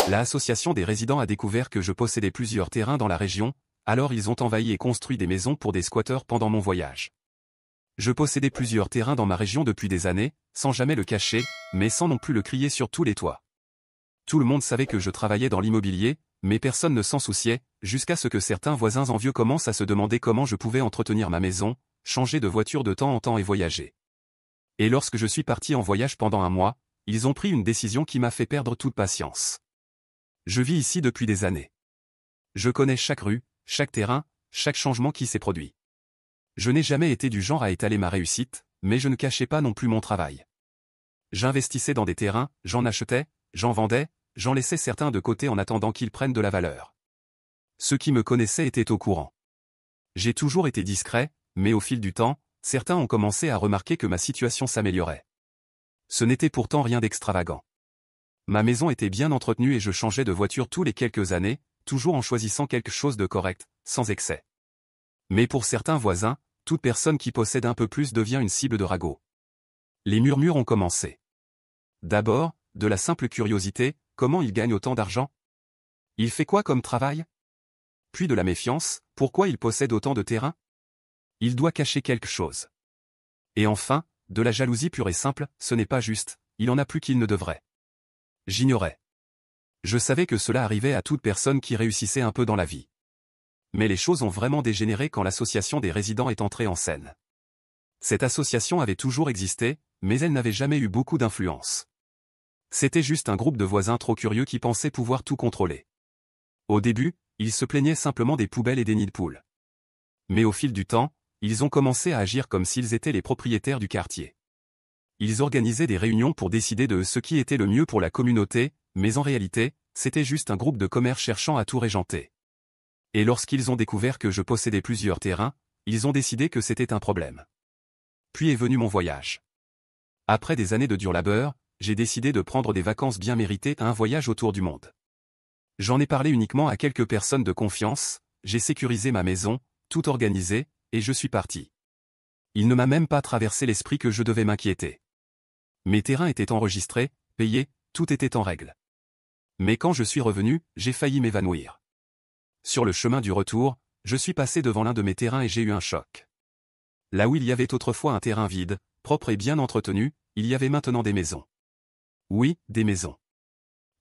L'association des résidents a découvert que je possédais plusieurs terrains dans la région, alors ils ont envahi et construit des maisons pour des squatteurs pendant mon voyage. Je possédais plusieurs terrains dans ma région depuis des années, sans jamais le cacher, mais sans non plus le crier sur tous les toits. Tout le monde savait que je travaillais dans l'immobilier, mais personne ne s'en souciait, jusqu'à ce que certains voisins envieux commencent à se demander comment je pouvais entretenir ma maison, changer de voiture de temps en temps et voyager. Et lorsque je suis parti en voyage pendant un mois, ils ont pris une décision qui m'a fait perdre toute patience. Je vis ici depuis des années. Je connais chaque rue, chaque terrain, chaque changement qui s'est produit. Je n'ai jamais été du genre à étaler ma réussite, mais je ne cachais pas non plus mon travail. J'investissais dans des terrains, j'en achetais, j'en vendais, j'en laissais certains de côté en attendant qu'ils prennent de la valeur. Ceux qui me connaissaient étaient au courant. J'ai toujours été discret, mais au fil du temps, certains ont commencé à remarquer que ma situation s'améliorait. Ce n'était pourtant rien d'extravagant. Ma maison était bien entretenue et je changeais de voiture tous les quelques années, toujours en choisissant quelque chose de correct, sans excès. Mais pour certains voisins, toute personne qui possède un peu plus devient une cible de ragots. Les murmures ont commencé. D'abord, de la simple curiosité, comment il gagne autant d'argent? Il fait quoi comme travail? Puis de la méfiance, pourquoi il possède autant de terrain? Il doit cacher quelque chose. Et enfin, de la jalousie pure et simple, ce n'est pas juste, il en a plus qu'il ne devrait. J'ignorais. Je savais que cela arrivait à toute personne qui réussissait un peu dans la vie. Mais les choses ont vraiment dégénéré quand l'association des résidents est entrée en scène. Cette association avait toujours existé, mais elle n'avait jamais eu beaucoup d'influence. C'était juste un groupe de voisins trop curieux qui pensaient pouvoir tout contrôler. Au début, ils se plaignaient simplement des poubelles et des nids de poules. Mais au fil du temps, ils ont commencé à agir comme s'ils étaient les propriétaires du quartier. Ils organisaient des réunions pour décider de ce qui était le mieux pour la communauté, mais en réalité, c'était juste un groupe de commerce cherchant à tout régenter. Et lorsqu'ils ont découvert que je possédais plusieurs terrains, ils ont décidé que c'était un problème. Puis est venu mon voyage. Après des années de dur labeur, j'ai décidé de prendre des vacances bien méritées à un voyage autour du monde. J'en ai parlé uniquement à quelques personnes de confiance, j'ai sécurisé ma maison, tout organisé, et je suis parti. Il ne m'a même pas traversé l'esprit que je devais m'inquiéter. Mes terrains étaient enregistrés, payés, tout était en règle. Mais quand je suis revenu, j'ai failli m'évanouir. Sur le chemin du retour, je suis passé devant l'un de mes terrains et j'ai eu un choc. Là où il y avait autrefois un terrain vide, propre et bien entretenu, il y avait maintenant des maisons. Oui, des maisons.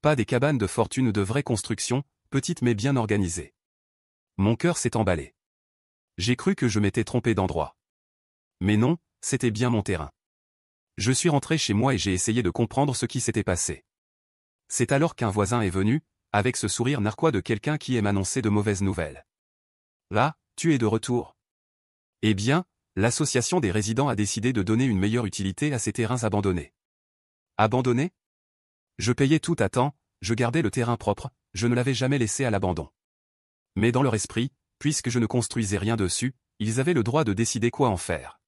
Pas des cabanes de fortune ou de vraie construction, petites mais bien organisées. Mon cœur s'est emballé. J'ai cru que je m'étais trompé d'endroit. Mais non, c'était bien mon terrain. Je suis rentré chez moi et j'ai essayé de comprendre ce qui s'était passé. C'est alors qu'un voisin est venu, avec ce sourire narquois de quelqu'un qui aime annoncer de mauvaises nouvelles. Là, tu es de retour. Eh bien, l'association des résidents a décidé de donner une meilleure utilité à ces terrains abandonnés. Abandonnés? Je payais tout à temps, je gardais le terrain propre, je ne l'avais jamais laissé à l'abandon. Mais dans leur esprit, puisque je ne construisais rien dessus, ils avaient le droit de décider quoi en faire.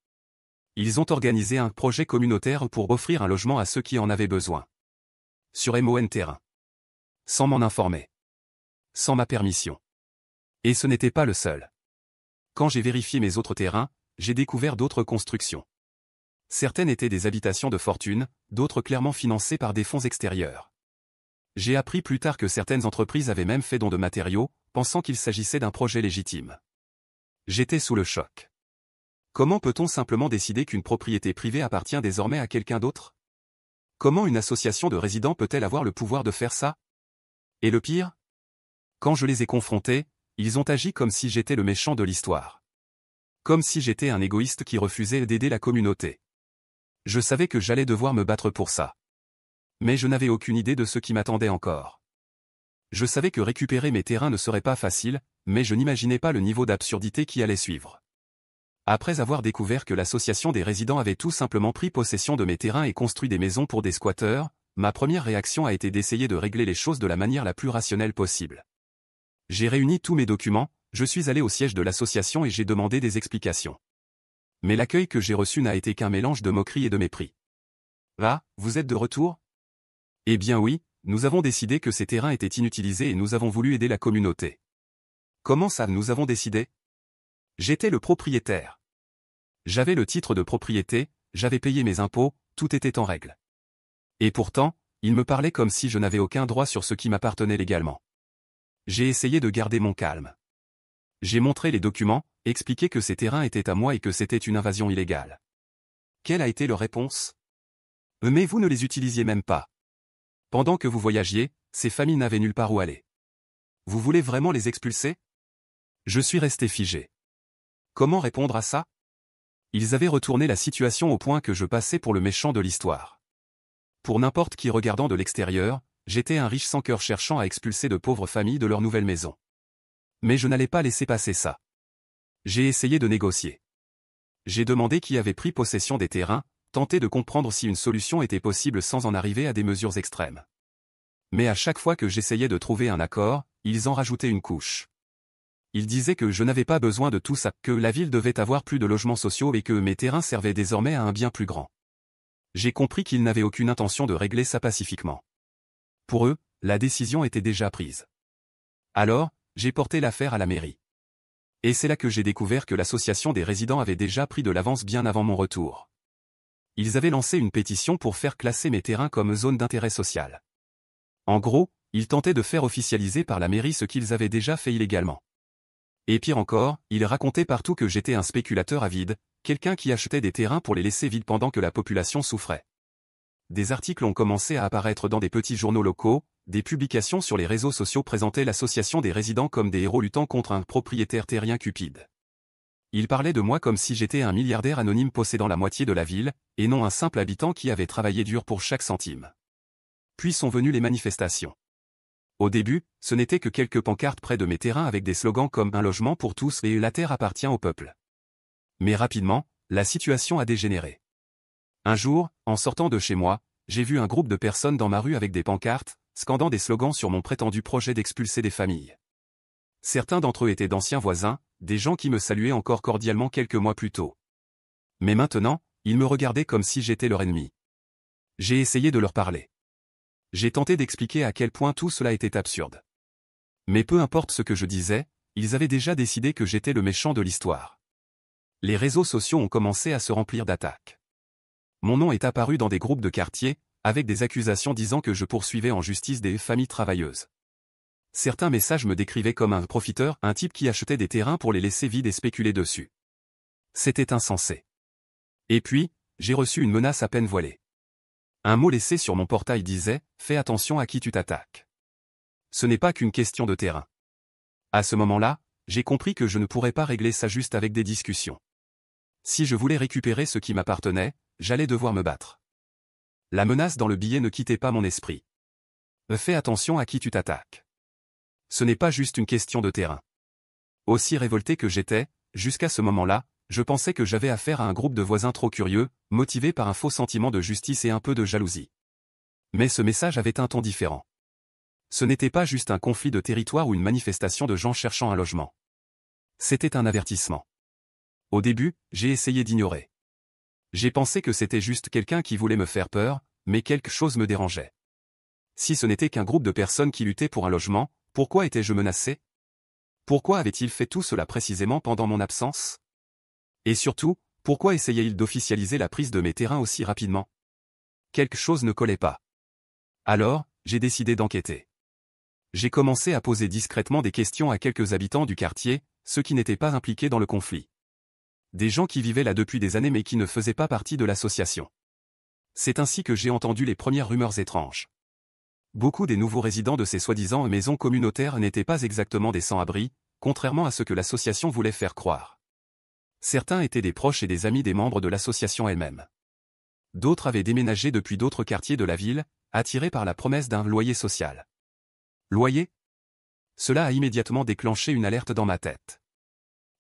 Ils ont organisé un projet communautaire pour offrir un logement à ceux qui en avaient besoin. Sur MON Terrain. Sans m'en informer. Sans ma permission. Et ce n'était pas le seul. Quand j'ai vérifié mes autres terrains, j'ai découvert d'autres constructions. Certaines étaient des habitations de fortune, d'autres clairement financées par des fonds extérieurs. J'ai appris plus tard que certaines entreprises avaient même fait don de matériaux, pensant qu'il s'agissait d'un projet légitime. J'étais sous le choc. Comment peut-on simplement décider qu'une propriété privée appartient désormais à quelqu'un d'autre? Comment une association de résidents peut-elle avoir le pouvoir de faire ça? Et le pire? Quand je les ai confrontés, ils ont agi comme si j'étais le méchant de l'histoire. Comme si j'étais un égoïste qui refusait d'aider la communauté. Je savais que j'allais devoir me battre pour ça. Mais je n'avais aucune idée de ce qui m'attendait encore. Je savais que récupérer mes terrains ne serait pas facile, mais je n'imaginais pas le niveau d'absurdité qui allait suivre. Après avoir découvert que l'association des résidents avait tout simplement pris possession de mes terrains et construit des maisons pour des squatteurs, ma première réaction a été d'essayer de régler les choses de la manière la plus rationnelle possible. J'ai réuni tous mes documents, je suis allé au siège de l'association et j'ai demandé des explications. Mais l'accueil que j'ai reçu n'a été qu'un mélange de moquerie et de mépris. Ah, vous êtes de retour? Eh bien oui, nous avons décidé que ces terrains étaient inutilisés et nous avons voulu aider la communauté. Comment ça, nous avons décidé? J'étais le propriétaire. J'avais le titre de propriété, j'avais payé mes impôts, tout était en règle. Et pourtant, Ils me parlaient comme si je n'avais aucun droit sur ce qui m'appartenait légalement. J'ai essayé de garder mon calme. J'ai montré les documents, expliqué que ces terrains étaient à moi et que c'était une invasion illégale. Quelle a été leur réponse? Mais vous ne les utilisiez même pas. Pendant que vous voyagiez, ces familles n'avaient nulle part où aller. Vous voulez vraiment les expulser? Je suis resté figé. Comment répondre à ça? Ils avaient retourné la situation au point que je passais pour le méchant de l'histoire. Pour n'importe qui regardant de l'extérieur, j'étais un riche sans cœur cherchant à expulser de pauvres familles de leur nouvelle maison. Mais je n'allais pas laisser passer ça. J'ai essayé de négocier. J'ai demandé qui avait pris possession des terrains, tenté de comprendre si une solution était possible sans en arriver à des mesures extrêmes. Mais à chaque fois que j'essayais de trouver un accord, ils en rajoutaient une couche. Ils disaient que je n'avais pas besoin de tout ça, que la ville devait avoir plus de logements sociaux et que mes terrains servaient désormais à un bien plus grand. J'ai compris qu'ils n'avaient aucune intention de régler ça pacifiquement. Pour eux, la décision était déjà prise. Alors, j'ai porté l'affaire à la mairie. Et c'est là que j'ai découvert que l'association des résidents avait déjà pris de l'avance bien avant mon retour. Ils avaient lancé une pétition pour faire classer mes terrains comme zone d'intérêt social. En gros, ils tentaient de faire officialiser par la mairie ce qu'ils avaient déjà fait illégalement. Et pire encore, ils racontaient partout que j'étais un spéculateur avide, quelqu'un qui achetait des terrains pour les laisser vides pendant que la population souffrait. Des articles ont commencé à apparaître dans des petits journaux locaux, des publications sur les réseaux sociaux présentaient l'association des résidents comme des héros luttant contre un propriétaire terrien cupide. Ils parlaient de moi comme si j'étais un milliardaire anonyme possédant la moitié de la ville, et non un simple habitant qui avait travaillé dur pour chaque centime. Puis sont venues les manifestations. Au début, ce n'était que quelques pancartes près de mes terrains avec des slogans comme « Un logement pour tous » et « La terre appartient au peuple ». Mais rapidement, la situation a dégénéré. Un jour, en sortant de chez moi, j'ai vu un groupe de personnes dans ma rue avec des pancartes, scandant des slogans sur mon prétendu projet d'expulser des familles. Certains d'entre eux étaient d'anciens voisins, des gens qui me saluaient encore cordialement quelques mois plus tôt. Mais maintenant, ils me regardaient comme si j'étais leur ennemi. J'ai essayé de leur parler. J'ai tenté d'expliquer à quel point tout cela était absurde. Mais peu importe ce que je disais, ils avaient déjà décidé que j'étais le méchant de l'histoire. Les réseaux sociaux ont commencé à se remplir d'attaques. Mon nom est apparu dans des groupes de quartier, avec des accusations disant que je poursuivais en justice des familles travailleuses. Certains messages me décrivaient comme un profiteur, un type qui achetait des terrains pour les laisser vides et spéculer dessus. C'était insensé. Et puis, j'ai reçu une menace à peine voilée. Un mot laissé sur mon portail disait « Fais attention à qui tu t'attaques ». Ce n'est pas qu'une question de terrain. À ce moment-là, j'ai compris que je ne pourrais pas régler ça juste avec des discussions. Si je voulais récupérer ce qui m'appartenait, j'allais devoir me battre. La menace dans le billet ne quittait pas mon esprit. Fais attention à qui tu t'attaques. Ce n'est pas juste une question de terrain. Aussi révolté que j'étais, jusqu'à ce moment-là, je pensais que j'avais affaire à un groupe de voisins trop curieux, motivés par un faux sentiment de justice et un peu de jalousie. Mais ce message avait un ton différent. Ce n'était pas juste un conflit de territoire ou une manifestation de gens cherchant un logement. C'était un avertissement. Au début, j'ai essayé d'ignorer. J'ai pensé que c'était juste quelqu'un qui voulait me faire peur, mais quelque chose me dérangeait. Si ce n'était qu'un groupe de personnes qui luttaient pour un logement, pourquoi étais-je menacé? Pourquoi avait-il fait tout cela précisément pendant mon absence? Et surtout, pourquoi essayait-il d'officialiser la prise de mes terrains aussi rapidement? Quelque chose ne collait pas. Alors, j'ai décidé d'enquêter. J'ai commencé à poser discrètement des questions à quelques habitants du quartier, ceux qui n'étaient pas impliqués dans le conflit. Des gens qui vivaient là depuis des années mais qui ne faisaient pas partie de l'association. C'est ainsi que j'ai entendu les premières rumeurs étranges. Beaucoup des nouveaux résidents de ces soi-disant maisons communautaires n'étaient pas exactement des sans-abri, contrairement à ce que l'association voulait faire croire. Certains étaient des proches et des amis des membres de l'association elle-même. D'autres avaient déménagé depuis d'autres quartiers de la ville, attirés par la promesse d'un loyer social. Loyer? Cela a immédiatement déclenché une alerte dans ma tête.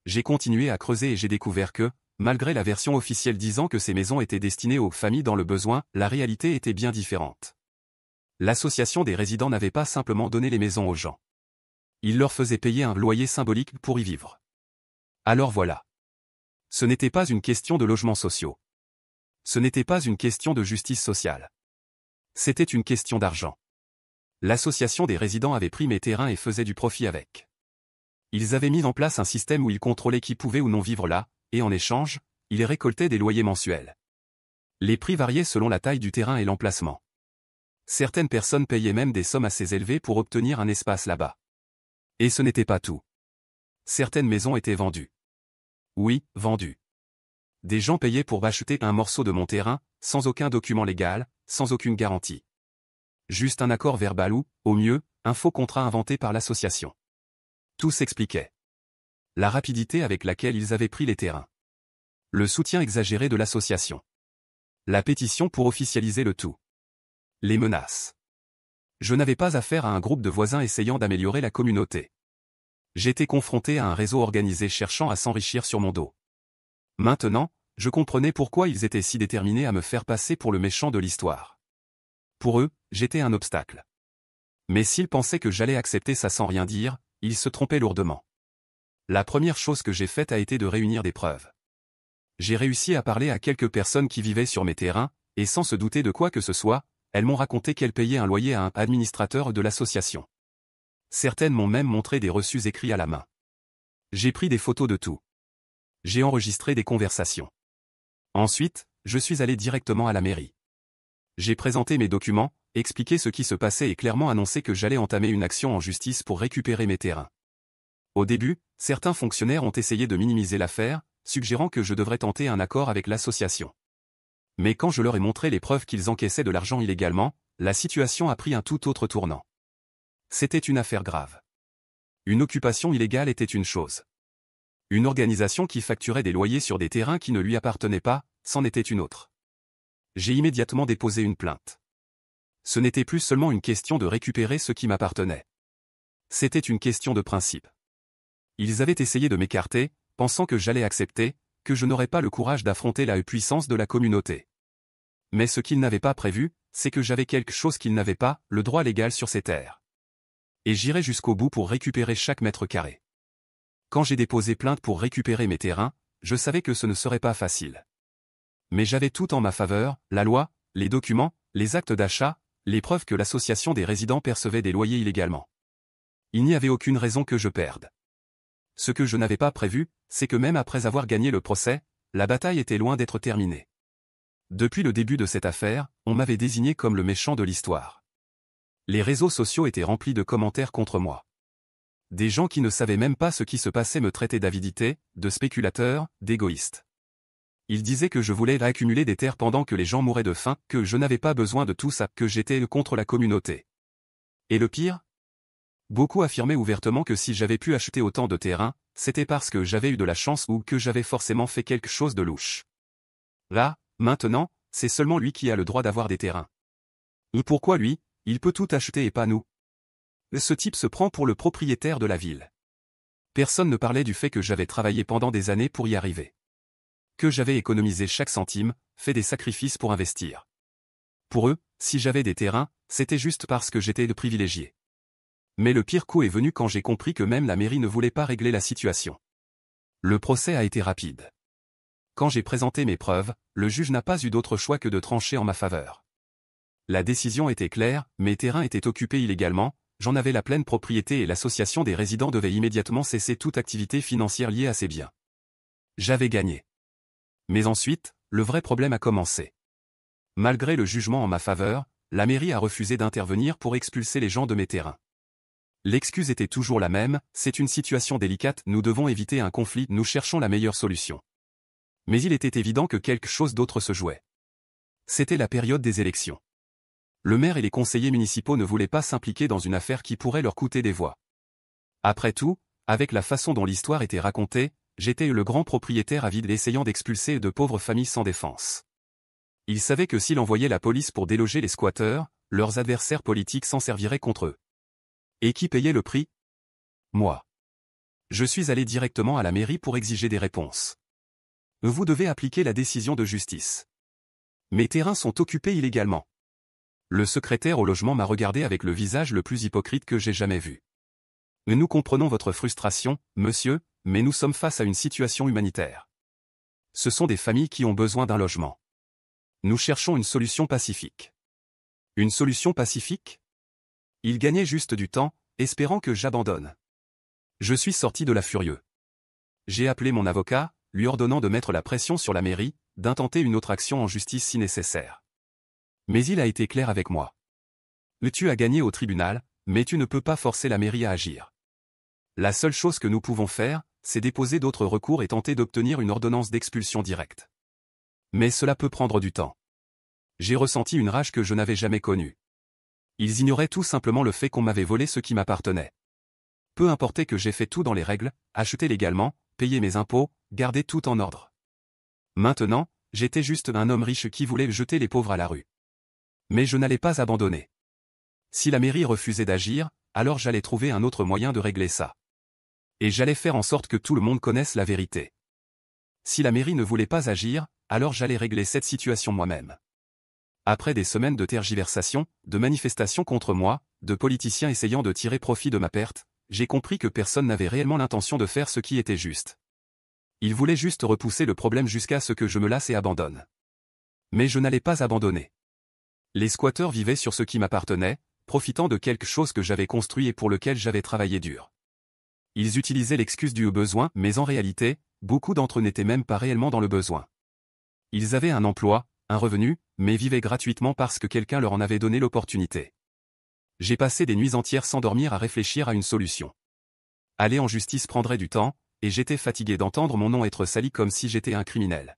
J'ai continué à creuser et j'ai découvert que, malgré la version officielle disant que ces maisons étaient destinées aux familles dans le besoin, la réalité était bien différente. L'association des résidents n'avait pas simplement donné les maisons aux gens. Il leur faisait payer un loyer symbolique pour y vivre. Alors voilà. Ce n'était pas une question de logements sociaux. Ce n'était pas une question de justice sociale. C'était une question d'argent. L'association des résidents avait pris mes terrains et faisait du profit avec. Ils avaient mis en place un système où ils contrôlaient qui pouvait ou non vivre là, et en échange, ils récoltaient des loyers mensuels. Les prix variaient selon la taille du terrain et l'emplacement. Certaines personnes payaient même des sommes assez élevées pour obtenir un espace là-bas. Et ce n'était pas tout. Certaines maisons étaient vendues. Oui, vendues. Des gens payaient pour acheter un morceau de mon terrain, sans aucun document légal, sans aucune garantie. Juste un accord verbal ou, au mieux, un faux contrat inventé par l'association. Tout s'expliquait. La rapidité avec laquelle ils avaient pris les terrains. Le soutien exagéré de l'association. La pétition pour officialiser le tout. Les menaces. Je n'avais pas affaire à un groupe de voisins essayant d'améliorer la communauté. J'étais confronté à un réseau organisé cherchant à s'enrichir sur mon dos. Maintenant, je comprenais pourquoi ils étaient si déterminés à me faire passer pour le méchant de l'histoire. Pour eux, j'étais un obstacle. Mais s'ils pensaient que j'allais accepter ça sans rien dire, ils se trompaient lourdement. La première chose que j'ai faite a été de réunir des preuves. J'ai réussi à parler à quelques personnes qui vivaient sur mes terrains, et sans se douter de quoi que ce soit, elles m'ont raconté qu'elles payaient un loyer à un administrateur de l'association. Certaines m'ont même montré des reçus écrits à la main. J'ai pris des photos de tout. J'ai enregistré des conversations. Ensuite, je suis allé directement à la mairie. J'ai présenté mes documents, expliqué ce qui se passait et clairement annoncé que j'allais entamer une action en justice pour récupérer mes terrains. Au début, certains fonctionnaires ont essayé de minimiser l'affaire, suggérant que je devrais tenter un accord avec l'association. Mais quand je leur ai montré les preuves qu'ils encaissaient de l'argent illégalement, la situation a pris un tout autre tournant. C'était une affaire grave. Une occupation illégale était une chose. Une organisation qui facturait des loyers sur des terrains qui ne lui appartenaient pas, c'en était une autre. J'ai immédiatement déposé une plainte. Ce n'était plus seulement une question de récupérer ce qui m'appartenait. C'était une question de principe. Ils avaient essayé de m'écarter, pensant que j'allais accepter, que je n'aurais pas le courage d'affronter la puissance de la communauté. Mais ce qu'ils n'avaient pas prévu, c'est que j'avais quelque chose qu'ils n'avaient pas, le droit légal sur ces terres. Et j'irai jusqu'au bout pour récupérer chaque mètre carré. Quand j'ai déposé plainte pour récupérer mes terrains, je savais que ce ne serait pas facile. Mais j'avais tout en ma faveur, la loi, les documents, les actes d'achat, les preuves que l'association des résidents percevait des loyers illégalement. Il n'y avait aucune raison que je perde. Ce que je n'avais pas prévu, c'est que même après avoir gagné le procès, la bataille était loin d'être terminée. Depuis le début de cette affaire, on m'avait désigné comme le méchant de l'histoire. Les réseaux sociaux étaient remplis de commentaires contre moi. Des gens qui ne savaient même pas ce qui se passait me traitaient d'avidité, de spéculateur, d'égoïste. Ils disaient que je voulais accumuler des terres pendant que les gens mouraient de faim, que je n'avais pas besoin de tout ça, que j'étais contre la communauté. Et le pire ? Beaucoup affirmaient ouvertement que si j'avais pu acheter autant de terrains, c'était parce que j'avais eu de la chance ou que j'avais forcément fait quelque chose de louche. Là, maintenant, c'est seulement lui qui a le droit d'avoir des terrains. Et pourquoi lui, il peut tout acheter et pas nous ? Ce type se prend pour le propriétaire de la ville. Personne ne parlait du fait que j'avais travaillé pendant des années pour y arriver. Que j'avais économisé chaque centime, fait des sacrifices pour investir. Pour eux, si j'avais des terrains, c'était juste parce que j'étais le privilégié. Mais le pire coup est venu quand j'ai compris que même la mairie ne voulait pas régler la situation. Le procès a été rapide. Quand j'ai présenté mes preuves, le juge n'a pas eu d'autre choix que de trancher en ma faveur. La décision était claire, mes terrains étaient occupés illégalement, j'en avais la pleine propriété et l'association des résidents devait immédiatement cesser toute activité financière liée à ces biens. J'avais gagné. Mais ensuite, le vrai problème a commencé. Malgré le jugement en ma faveur, la mairie a refusé d'intervenir pour expulser les gens de mes terrains. L'excuse était toujours la même, c'est une situation délicate, nous devons éviter un conflit, nous cherchons la meilleure solution. Mais il était évident que quelque chose d'autre se jouait. C'était la période des élections. Le maire et les conseillers municipaux ne voulaient pas s'impliquer dans une affaire qui pourrait leur coûter des voix. Après tout, avec la façon dont l'histoire était racontée, j'étais le grand propriétaire avide essayant d'expulser de pauvres familles sans défense. Ils savaient que s'ils envoyaient la police pour déloger les squatteurs, leurs adversaires politiques s'en serviraient contre eux. Et qui payait le prix ? Moi. Je suis allé directement à la mairie pour exiger des réponses. Vous devez appliquer la décision de justice. Mes terrains sont occupés illégalement. Le secrétaire au logement m'a regardé avec le visage le plus hypocrite que j'ai jamais vu. Nous comprenons votre frustration, monsieur, mais nous sommes face à une situation humanitaire. Ce sont des familles qui ont besoin d'un logement. Nous cherchons une solution pacifique. Une solution pacifique ? Il gagnait juste du temps, espérant que j'abandonne. Je suis sorti de là furieux. J'ai appelé mon avocat, lui ordonnant de mettre la pression sur la mairie, d'intenter une autre action en justice si nécessaire. Mais il a été clair avec moi. Tu as gagné au tribunal, mais tu ne peux pas forcer la mairie à agir. La seule chose que nous pouvons faire, c'est déposer d'autres recours et tenter d'obtenir une ordonnance d'expulsion directe. Mais cela peut prendre du temps. J'ai ressenti une rage que je n'avais jamais connue. Ils ignoraient tout simplement le fait qu'on m'avait volé ce qui m'appartenait. Peu importait que j'ai fait tout dans les règles, acheté légalement, payé mes impôts, gardé tout en ordre. Maintenant, j'étais juste un homme riche qui voulait jeter les pauvres à la rue. Mais je n'allais pas abandonner. Si la mairie refusait d'agir, alors j'allais trouver un autre moyen de régler ça. Et j'allais faire en sorte que tout le monde connaisse la vérité. Si la mairie ne voulait pas agir, alors j'allais régler cette situation moi-même. Après des semaines de tergiversation, de manifestations contre moi, de politiciens essayant de tirer profit de ma perte, j'ai compris que personne n'avait réellement l'intention de faire ce qui était juste. Ils voulaient juste repousser le problème jusqu'à ce que je me lasse et abandonne. Mais je n'allais pas abandonner. Les squatteurs vivaient sur ce qui m'appartenait, profitant de quelque chose que j'avais construit et pour lequel j'avais travaillé dur. Ils utilisaient l'excuse du besoin, mais en réalité, beaucoup d'entre eux n'étaient même pas réellement dans le besoin. Ils avaient un emploi, un revenu, mais vivaient gratuitement parce que quelqu'un leur en avait donné l'opportunité. J'ai passé des nuits entières sans dormir à réfléchir à une solution. Aller en justice prendrait du temps, et j'étais fatigué d'entendre mon nom être sali comme si j'étais un criminel.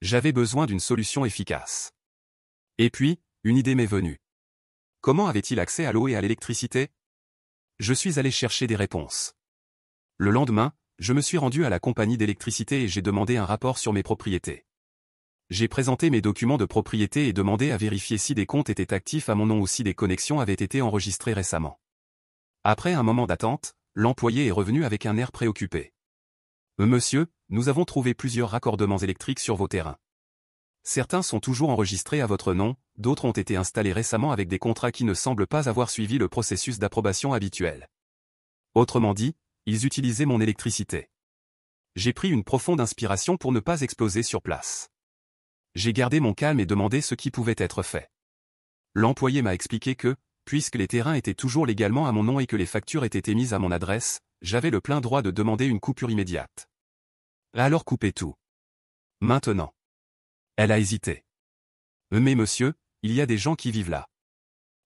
J'avais besoin d'une solution efficace. Et puis, une idée m'est venue. Comment avait-il accès à l'eau et à l'électricité? Je suis allé chercher des réponses. Le lendemain, je me suis rendu à la compagnie d'électricité et j'ai demandé un rapport sur mes propriétés. J'ai présenté mes documents de propriété et demandé à vérifier si des comptes étaient actifs à mon nom ou si des connexions avaient été enregistrées récemment. Après un moment d'attente, l'employé est revenu avec un air préoccupé. Monsieur, nous avons trouvé plusieurs raccordements électriques sur vos terrains. Certains sont toujours enregistrés à votre nom, d'autres ont été installés récemment avec des contrats qui ne semblent pas avoir suivi le processus d'approbation habituel. Autrement dit, ils utilisaient mon électricité. J'ai pris une profonde inspiration pour ne pas exploser sur place. J'ai gardé mon calme et demandé ce qui pouvait être fait. L'employé m'a expliqué que, puisque les terrains étaient toujours légalement à mon nom et que les factures étaient émises à mon adresse, j'avais le plein droit de demander une coupure immédiate. Alors coupez tout. Maintenant. Elle a hésité. Mais monsieur, il y a des gens qui vivent là.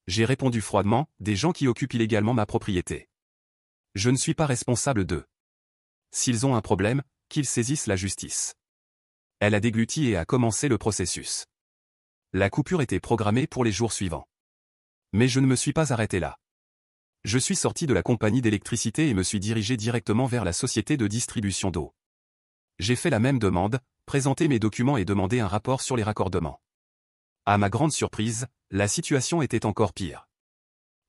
J'ai répondu froidement, des gens qui occupent illégalement ma propriété. Je ne suis pas responsable d'eux. S'ils ont un problème, qu'ils saisissent la justice. Elle a dégluti et a commencé le processus. La coupure était programmée pour les jours suivants. Mais je ne me suis pas arrêté là. Je suis sorti de la compagnie d'électricité et me suis dirigé directement vers la société de distribution d'eau. J'ai fait la même demande, présenté mes documents et demandé un rapport sur les raccordements. À ma grande surprise, la situation était encore pire.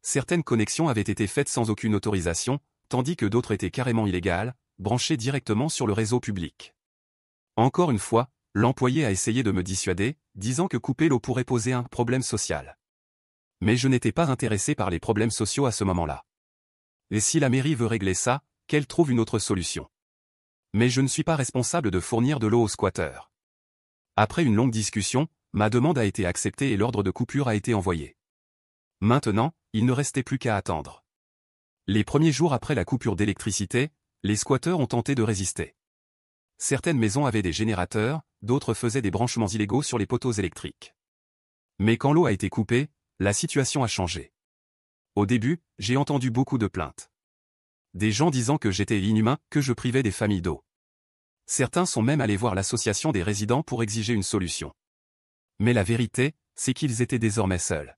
Certaines connexions avaient été faites sans aucune autorisation, tandis que d'autres étaient carrément illégales, branchées directement sur le réseau public. Encore une fois, l'employé a essayé de me dissuader, disant que couper l'eau pourrait poser un problème social. Mais je n'étais pas intéressé par les problèmes sociaux à ce moment-là. Et si la mairie veut régler ça, qu'elle trouve une autre solution. Mais je ne suis pas responsable de fournir de l'eau aux squatteurs. Après une longue discussion, ma demande a été acceptée et l'ordre de coupure a été envoyé. Maintenant, il ne restait plus qu'à attendre. Les premiers jours après la coupure d'électricité, les squatteurs ont tenté de résister. Certaines maisons avaient des générateurs, d'autres faisaient des branchements illégaux sur les poteaux électriques. Mais quand l'eau a été coupée, la situation a changé. Au début, j'ai entendu beaucoup de plaintes. Des gens disant que j'étais inhumain, que je privais des familles d'eau. Certains sont même allés voir l'association des résidents pour exiger une solution. Mais la vérité, c'est qu'ils étaient désormais seuls.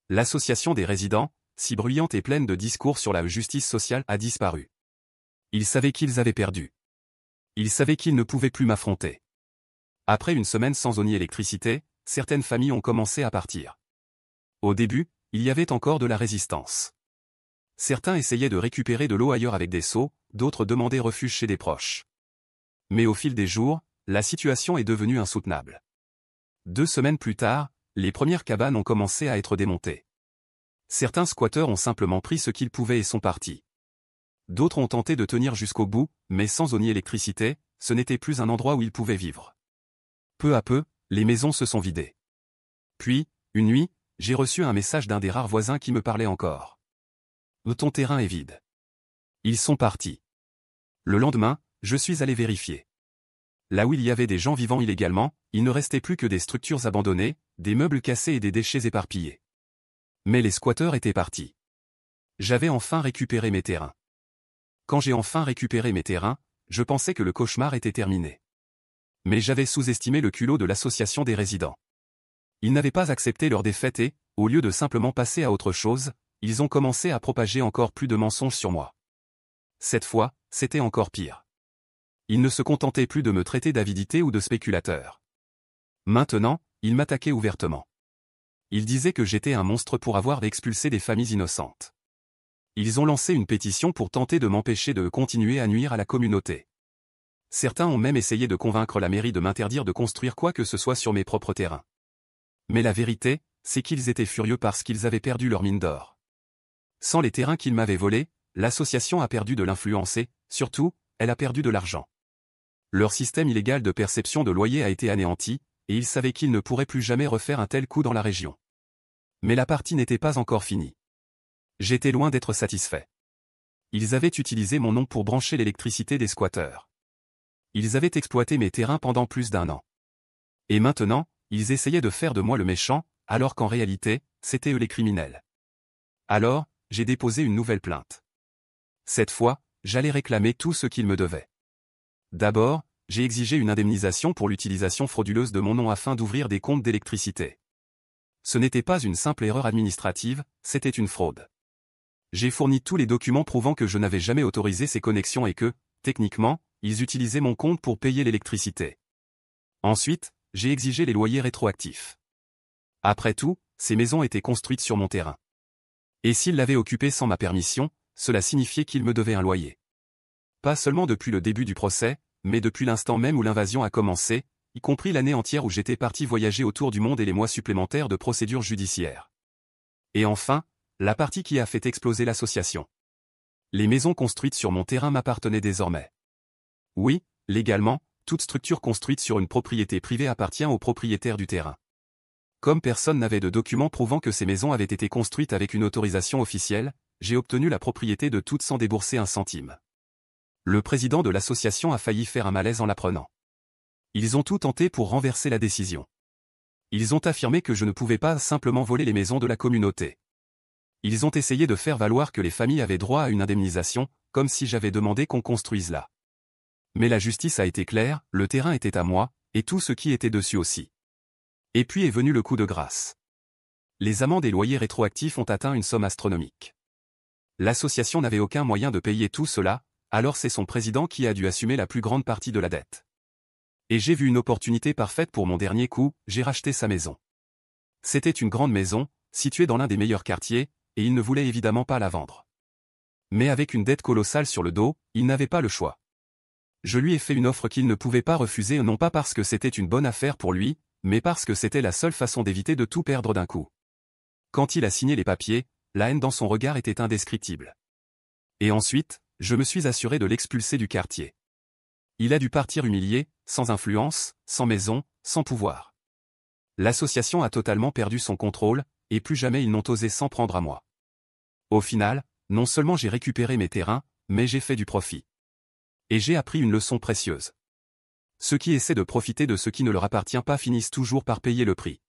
L'association des résidents, si bruyante et pleine de discours sur la justice sociale, a disparu. Ils savaient qu'ils avaient perdu. Ils savaient qu'ils ne pouvaient plus m'affronter. Après une semaine sans eau ni électricité, certaines familles ont commencé à partir. Au début, il y avait encore de la résistance. Certains essayaient de récupérer de l'eau ailleurs avec des seaux, d'autres demandaient refuge chez des proches. Mais au fil des jours, la situation est devenue insoutenable. 2 semaines plus tard, les premières cabanes ont commencé à être démontées. Certains squatteurs ont simplement pris ce qu'ils pouvaient et sont partis. D'autres ont tenté de tenir jusqu'au bout, mais sans eau ni électricité, ce n'était plus un endroit où ils pouvaient vivre. Peu à peu, les maisons se sont vidées. Puis, une nuit, j'ai reçu un message d'un des rares voisins qui me parlait encore. « Ton terrain est vide. » Ils sont partis. Le lendemain, je suis allé vérifier. Là où il y avait des gens vivant illégalement, il ne restait plus que des structures abandonnées, des meubles cassés et des déchets éparpillés. Mais les squatteurs étaient partis. J'avais enfin récupéré mes terrains. Quand j'ai enfin récupéré mes terrains, je pensais que le cauchemar était terminé. Mais j'avais sous-estimé le culot de l'association des résidents. Ils n'avaient pas accepté leur défaite et, au lieu de simplement passer à autre chose, ils ont commencé à propager encore plus de mensonges sur moi. Cette fois, c'était encore pire. Ils ne se contentaient plus de me traiter d'avidité ou de spéculateur. Maintenant, ils m'attaquaient ouvertement. Ils disaient que j'étais un monstre pour avoir expulsé des familles innocentes. Ils ont lancé une pétition pour tenter de m'empêcher de continuer à nuire à la communauté. Certains ont même essayé de convaincre la mairie de m'interdire de construire quoi que ce soit sur mes propres terrains. Mais la vérité, c'est qu'ils étaient furieux parce qu'ils avaient perdu leur mine d'or. Sans les terrains qu'ils m'avaient volés, l'association a perdu de l'influence et, surtout, elle a perdu de l'argent. Leur système illégal de perception de loyer a été anéanti, et ils savaient qu'ils ne pourraient plus jamais refaire un tel coup dans la région. Mais la partie n'était pas encore finie. J'étais loin d'être satisfait. Ils avaient utilisé mon nom pour brancher l'électricité des squatteurs. Ils avaient exploité mes terrains pendant plus d'1 an. Et maintenant, ils essayaient de faire de moi le méchant, alors qu'en réalité, c'étaient eux les criminels. Alors, j'ai déposé une nouvelle plainte. Cette fois, j'allais réclamer tout ce qu'ils me devaient. D'abord, j'ai exigé une indemnisation pour l'utilisation frauduleuse de mon nom afin d'ouvrir des comptes d'électricité. Ce n'était pas une simple erreur administrative, c'était une fraude. J'ai fourni tous les documents prouvant que je n'avais jamais autorisé ces connexions et que, techniquement, ils utilisaient mon compte pour payer l'électricité. Ensuite, j'ai exigé les loyers rétroactifs. Après tout, ces maisons étaient construites sur mon terrain. Et s'ils l'avaient occupé sans ma permission, cela signifiait qu'ils me devaient un loyer. Pas seulement depuis le début du procès, mais depuis l'instant même où l'invasion a commencé, y compris l'année entière où j'étais parti voyager autour du monde et les mois supplémentaires de procédures judiciaires. Et enfin, la partie qui a fait exploser l'association. Les maisons construites sur mon terrain m'appartenaient désormais. Oui, légalement, toute structure construite sur une propriété privée appartient au propriétaire du terrain. Comme personne n'avait de documents prouvant que ces maisons avaient été construites avec une autorisation officielle, j'ai obtenu la propriété de toutes sans débourser un centime. Le président de l'association a failli faire un malaise en l'apprenant. Ils ont tout tenté pour renverser la décision. Ils ont affirmé que je ne pouvais pas simplement voler les maisons de la communauté. Ils ont essayé de faire valoir que les familles avaient droit à une indemnisation, comme si j'avais demandé qu'on construise là. Mais la justice a été claire, le terrain était à moi, et tout ce qui était dessus aussi. Et puis est venu le coup de grâce. Les amendes et loyers rétroactifs ont atteint une somme astronomique. L'association n'avait aucun moyen de payer tout cela, alors c'est son président qui a dû assumer la plus grande partie de la dette. Et j'ai vu une opportunité parfaite pour mon dernier coup, j'ai racheté sa maison. C'était une grande maison, située dans l'un des meilleurs quartiers, et il ne voulait évidemment pas la vendre. Mais avec une dette colossale sur le dos, il n'avait pas le choix. Je lui ai fait une offre qu'il ne pouvait pas refuser, non pas parce que c'était une bonne affaire pour lui, mais parce que c'était la seule façon d'éviter de tout perdre d'un coup. Quand il a signé les papiers, la haine dans son regard était indescriptible. Et ensuite, je me suis assuré de l'expulser du quartier. Il a dû partir humilié, sans influence, sans maison, sans pouvoir. L'association a totalement perdu son contrôle, et plus jamais ils n'ont osé s'en prendre à moi. Au final, non seulement j'ai récupéré mes terrains, mais j'ai fait du profit. Et j'ai appris une leçon précieuse. Ceux qui essaient de profiter de ce qui ne leur appartient pas finissent toujours par payer le prix.